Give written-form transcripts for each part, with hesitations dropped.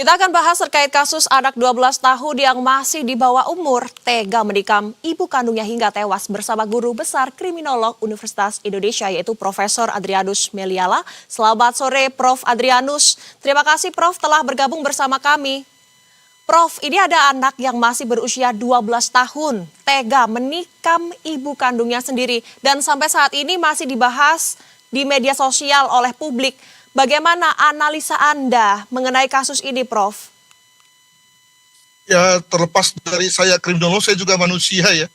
Kita akan bahas terkait kasus anak 12 tahun yang masih di bawah umur tega menikam ibu kandungnya hingga tewas bersama guru besar kriminolog Universitas Indonesia yaitu Profesor Adrianus Meliala. Selamat sore Prof. Adrianus. Terima kasih Prof telah bergabung bersama kami. Prof, ini ada anak yang masih berusia 12 tahun tega menikam ibu kandungnya sendiri dan sampai saat ini masih dibahas di media sosial oleh publik. Bagaimana analisa Anda mengenai kasus ini, Prof? Ya, terlepas dari saya kriminolog, saya juga manusia ya.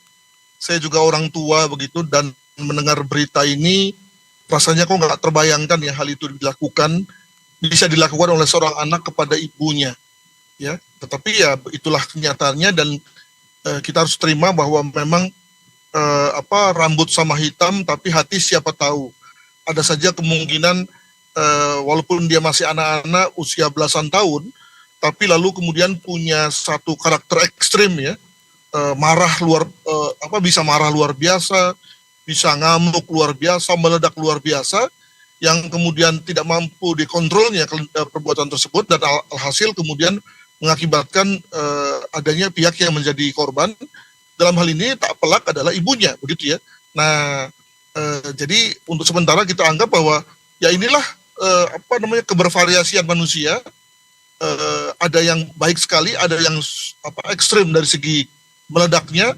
Saya juga orang tua begitu, dan mendengar berita ini, rasanya kok nggak terbayangkan ya hal itu bisa dilakukan oleh seorang anak kepada ibunya. Ya, tetapi ya itulah kenyataannya dan kita harus terima bahwa memang rambut sama hitam, tapi hati siapa tahu. Ada saja kemungkinan walaupun dia masih anak-anak usia belasan tahun, tapi lalu kemudian punya satu karakter ekstrim ya, bisa marah luar biasa, bisa ngamuk luar biasa, meledak luar biasa, yang kemudian tidak mampu dikontrolnya perbuatan tersebut dan alhasil kemudian mengakibatkan adanya pihak yang menjadi korban. Dalam hal ini tak pelak adalah ibunya, begitu ya. Nah, jadi untuk sementara kita anggap bahwa ya inilah kebervariasian manusia, ada yang baik sekali, ada yang ekstrim dari segi meledaknya,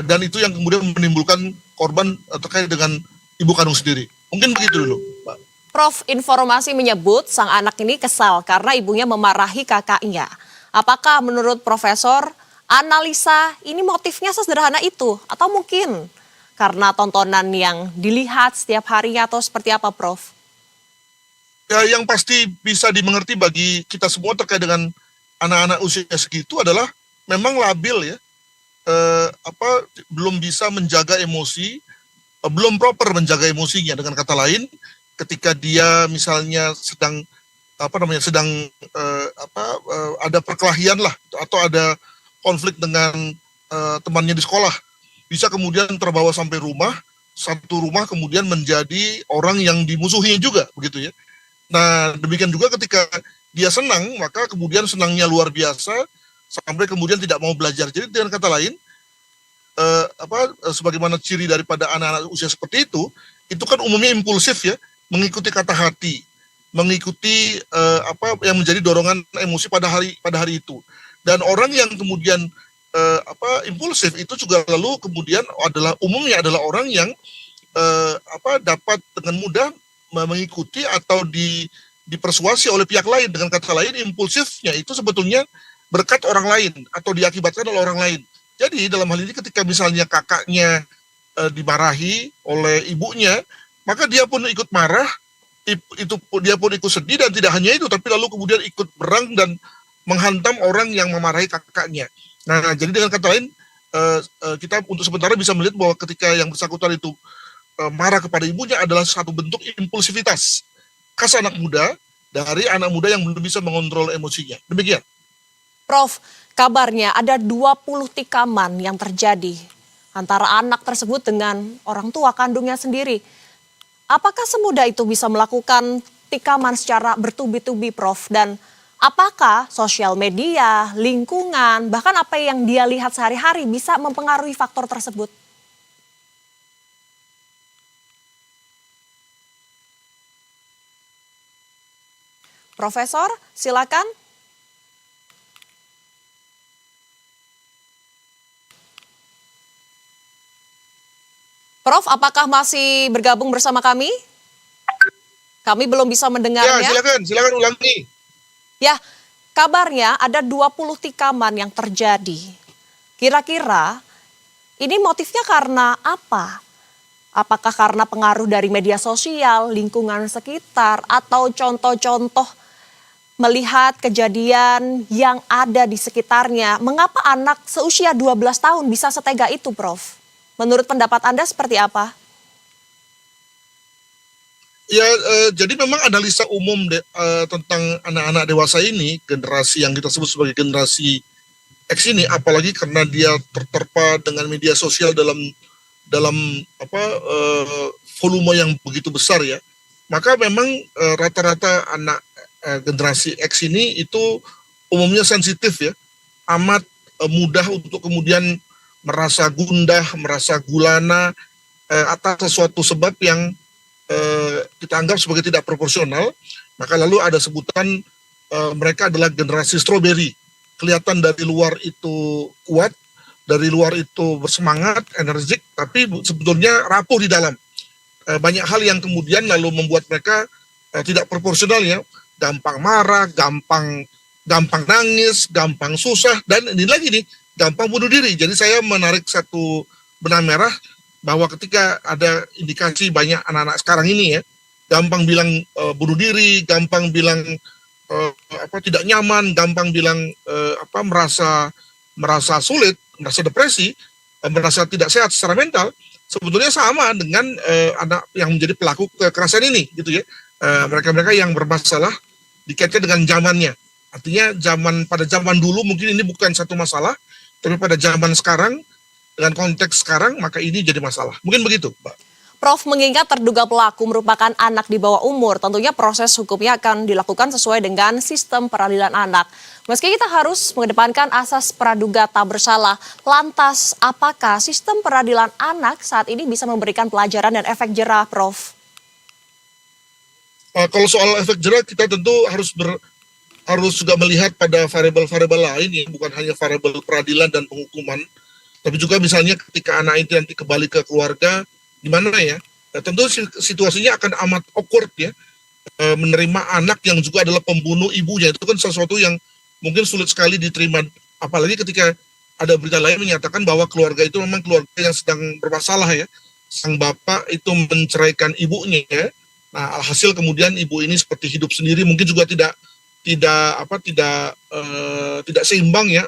dan itu yang kemudian menimbulkan korban terkait dengan ibu kandung sendiri. Mungkin begitu dulu, Pak. Prof, informasi menyebut sang anak ini kesal karena ibunya memarahi kakaknya. Apakah menurut Profesor, analisa ini motifnya sesederhana itu? Atau mungkin karena tontonan yang dilihat setiap harinya atau seperti apa, Prof? Ya, yang pasti bisa dimengerti bagi kita semua terkait dengan anak-anak usia segitu adalah memang labil ya, belum bisa menjaga emosi, belum proper menjaga emosinya. Dengan kata lain, ketika dia misalnya sedang ada perkelahian lah atau ada konflik dengan temannya di sekolah, bisa kemudian terbawa sampai rumah, satu rumah kemudian menjadi orang yang dimusuhinya juga, begitu ya. Nah, demikian juga ketika dia senang, maka kemudian senangnya luar biasa sampai kemudian tidak mau belajar. Jadi dengan kata lain, sebagaimana ciri daripada anak-anak usia seperti itu kan umumnya impulsif ya, mengikuti kata hati, mengikuti yang menjadi dorongan emosi pada hari itu. Dan orang yang kemudian impulsif itu juga lalu kemudian umumnya adalah orang yang dapat dengan mudah mengikuti atau dipersuasi oleh pihak lain. Dengan kata lain, impulsifnya itu sebetulnya berkat orang lain atau diakibatkan oleh orang lain. Jadi dalam hal ini ketika misalnya kakaknya dimarahi oleh ibunya, maka dia pun ikut marah, dia pun ikut sedih, dan tidak hanya itu, tapi lalu kemudian ikut berang dan menghantam orang yang memarahi kakaknya. Nah, jadi dengan kata lain, kita untuk sementara bisa melihat bahwa ketika yang bersangkutan itu marah kepada ibunya adalah satu bentuk impulsivitas khas anak muda, dari anak muda yang belum bisa mengontrol emosinya. Demikian. Prof, kabarnya ada 20 tikaman yang terjadi antara anak tersebut dengan orang tua kandungnya sendiri. Apakah semudah itu bisa melakukan tikaman secara bertubi-tubi, Prof? Dan apakah sosial media, lingkungan, bahkan apa yang dia lihat sehari-hari bisa mempengaruhi faktor tersebut? Profesor, silakan. Prof, apakah masih bergabung bersama kami? Kami belum bisa mendengarnya. Ya, silakan ulangi. Ya, kabarnya ada 20 tikaman yang terjadi. Kira-kira ini motifnya karena apa? Apakah karena pengaruh dari media sosial, lingkungan sekitar, atau contoh-contoh melihat kejadian yang ada di sekitarnya? Mengapa anak seusia 12 tahun bisa setega itu, Prof? Menurut pendapat Anda seperti apa? Ya, jadi memang analisa umum tentang anak-anak dewasa ini, generasi yang kita sebut sebagai generasi X ini, apalagi karena dia terterpa dengan media sosial dalam volume yang begitu besar ya, maka memang rata-rata anak generasi X ini itu umumnya sensitif ya, amat mudah untuk kemudian merasa gundah, merasa gulana atas sesuatu sebab yang kita anggap sebagai tidak proporsional. Maka lalu ada sebutan mereka adalah generasi stroberi. Kelihatan dari luar itu kuat, dari luar itu bersemangat, energik, tapi sebetulnya rapuh di dalam. Banyak hal yang kemudian lalu membuat mereka tidak proporsional ya, gampang marah, gampang nangis, gampang susah, dan ini lagi nih, gampang bunuh diri. Jadi saya menarik satu benang merah bahwa ketika ada indikasi banyak anak-anak sekarang ini ya, gampang bilang bunuh diri, gampang bilang tidak nyaman, gampang bilang merasa sulit, merasa depresi, merasa tidak sehat secara mental, sebetulnya sama dengan anak yang menjadi pelaku kekerasan ini, gitu ya. Mereka-mereka yang bermasalah dikaitkan dengan zamannya. Artinya pada zaman dulu mungkin ini bukan satu masalah, tapi pada zaman sekarang dengan konteks sekarang maka ini jadi masalah. Mungkin begitu, Mbak. Prof, mengingat terduga pelaku merupakan anak di bawah umur, tentunya proses hukumnya akan dilakukan sesuai dengan sistem peradilan anak. Meski kita harus mengedepankan asas praduga tak bersalah, lantas apakah sistem peradilan anak saat ini bisa memberikan pelajaran dan efek jera, Prof? Kalau soal efek jera kita tentu harus juga melihat pada variabel-variabel lain ya, bukan hanya variabel peradilan dan penghukuman, tapi juga misalnya ketika anak itu nanti kembali ke keluarga, gimana ya? Tentu situasinya akan amat awkward ya, menerima anak yang juga adalah pembunuh ibunya, itu kan sesuatu yang mungkin sulit sekali diterima, apalagi ketika ada berita lain menyatakan bahwa keluarga itu memang keluarga yang sedang bermasalah ya, sang bapak itu menceraikan ibunya ya. Nah, alhasil kemudian ibu ini seperti hidup sendiri, mungkin juga tidak seimbang ya.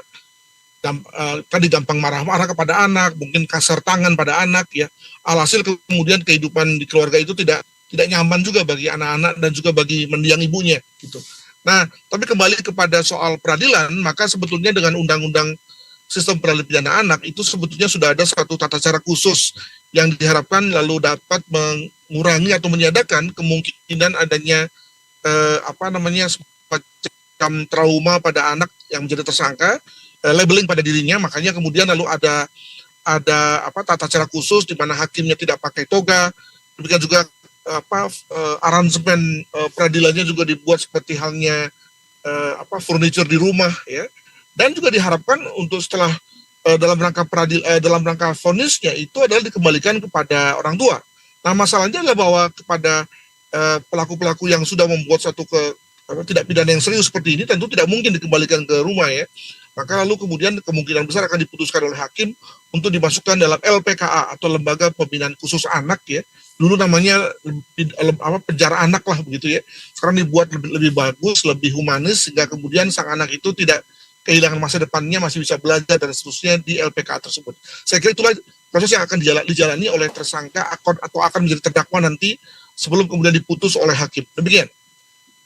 Tadi gampang marah-marah kepada anak, mungkin kasar tangan pada anak ya. Alhasil kemudian kehidupan di keluarga itu tidak nyaman juga bagi anak-anak dan juga bagi mendiang ibunya gitu. Nah, tapi kembali kepada soal peradilan, maka sebetulnya dengan undang-undang sistem peradilan pidana anak itu sebetulnya sudah ada satu tata cara khusus yang diharapkan lalu dapat mengurangi atau meniadakan kemungkinan adanya semacam trauma pada anak yang menjadi tersangka, labeling pada dirinya. Makanya kemudian lalu ada tata cara khusus di mana hakimnya tidak pakai toga, demikian juga aransemen peradilannya juga dibuat seperti halnya furniture di rumah ya. Dan juga diharapkan untuk setelah dalam rangka vonisnya itu adalah dikembalikan kepada orang tua. Nah, masalahnya adalah bahwa kepada pelaku-pelaku yang sudah membuat satu tidak pidana yang serius seperti ini tentu tidak mungkin dikembalikan ke rumah ya. Maka lalu kemudian kemungkinan besar akan diputuskan oleh hakim untuk dimasukkan dalam LPKA atau Lembaga Pembinaan Khusus Anak ya. Dulu namanya penjara anak lah begitu ya. Sekarang dibuat lebih bagus, lebih humanis sehingga kemudian sang anak itu tidak kehilangan masa depannya, masih bisa belajar dan seterusnya di LPKA tersebut. Saya kira itulah proses yang akan dijalani oleh tersangka atau akan menjadi terdakwa nanti sebelum kemudian diputus oleh hakim. Demikian.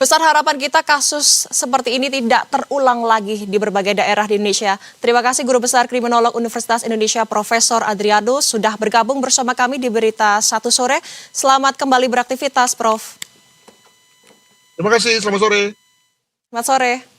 Besar harapan kita kasus seperti ini tidak terulang lagi di berbagai daerah di Indonesia. Terima kasih Guru Besar Kriminolog Universitas Indonesia Profesor Adrianus sudah bergabung bersama kami di Berita 1 Sore. Selamat kembali beraktivitas, Prof. Terima kasih, selamat sore. Selamat sore.